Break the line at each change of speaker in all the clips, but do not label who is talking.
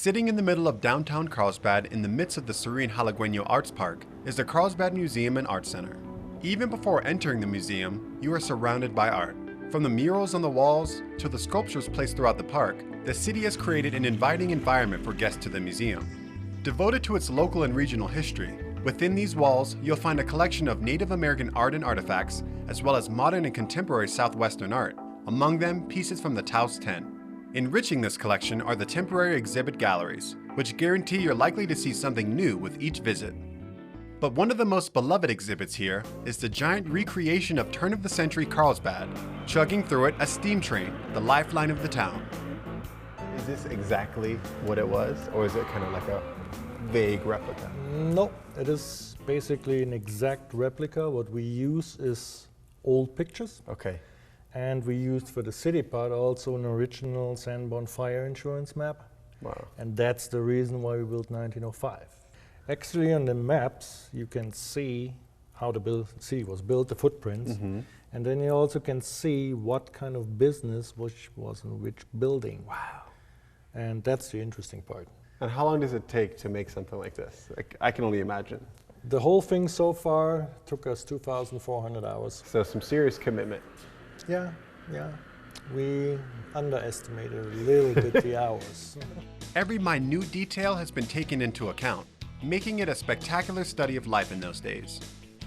Sitting in the middle of downtown Carlsbad in the midst of the serene Halagüeño Arts Park is the Carlsbad Museum and Art Center. Even before entering the museum, you are surrounded by art. From the murals on the walls to the sculptures placed throughout the park, the city has created an inviting environment for guests to the museum. Devoted to its local and regional history, within these walls you'll find a collection of Native American art and artifacts, as well as modern and contemporary Southwestern art, among them pieces from the Taos 10. Enriching this collection are the temporary exhibit galleries, which guarantee you're likely to see something new with each visit. But one of the most beloved exhibits here is the giant recreation of turn-of-the-century Carlsbad, chugging through it a steam train, the lifeline of the town.
Is this exactly what it was, or is it kind of like a vague replica?
No, it is basically an exact replica. What we use is old pictures.
Okay.
And we used for the city part also an original Sanborn fire insurance map.
Wow.
And that's the reason why we built 1905. Actually on the maps you can see how the city was built, the footprints, and then you also can see what kind of business which was in which building.
Wow.
And that's the interesting part.
And how long does it take to make something like this? I can only imagine.
The whole thing so far took us 2,400 hours.
So some serious commitment.
Yeah. We underestimated a little bit the hours.
Every minute detail has been taken into account, making it a spectacular study of life in those days.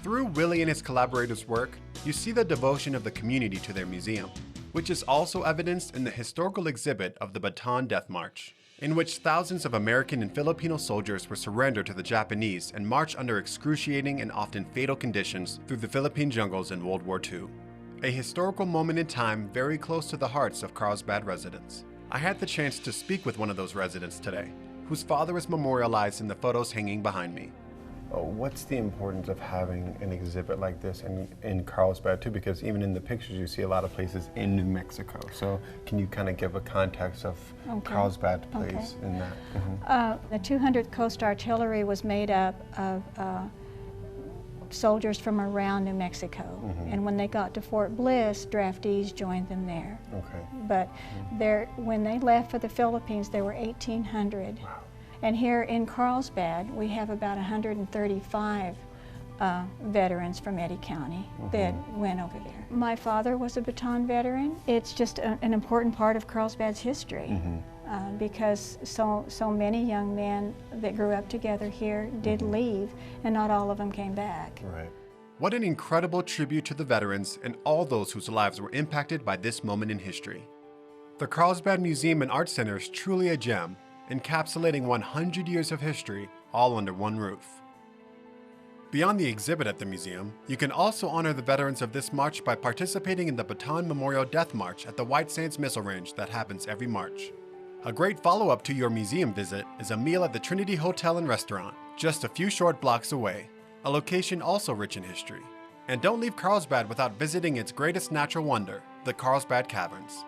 Through Willie and his collaborators' work, you see the devotion of the community to their museum, which is also evidenced in the historical exhibit of the Baton Death March, in which thousands of American and Filipino soldiers were surrendered to the Japanese and marched under excruciating and often fatal conditions through the Philippine jungles in World War II. A historical moment in time very close to the hearts of Carlsbad residents. I had the chance to speak with one of those residents today, whose father is memorialized in the photos hanging behind me.
What's the importance of having an exhibit like this in Carlsbad too? Because even in the pictures you see a lot of places in New Mexico. So can you kind of give a context of Carlsbad's place in that?
The 200th Coast Artillery was made up of soldiers from around New Mexico. And when they got to Fort Bliss, draftees joined them there.
Okay.
But when they left for the Philippines, there were 1,800.
Wow.
And here in Carlsbad, we have about 135 veterans from Eddy County that went over there. My father was a Bataan veteran. It's just an important part of Carlsbad's history. Because so many young men that grew up together here did leave, and not all of them came back.
Right.
What an incredible tribute to the veterans and all those whose lives were impacted by this moment in history. The Carlsbad Museum and Art Center is truly a gem, encapsulating 100 years of history all under one roof. Beyond the exhibit at the museum, you can also honor the veterans of this march by participating in the Bataan Memorial Death March at the White Sands Missile Range that happens every March. A great follow-up to your museum visit is a meal at the Trinity Hotel and Restaurant, just a few short blocks away, a location also rich in history. And don't leave Carlsbad without visiting its greatest natural wonder, the Carlsbad Caverns.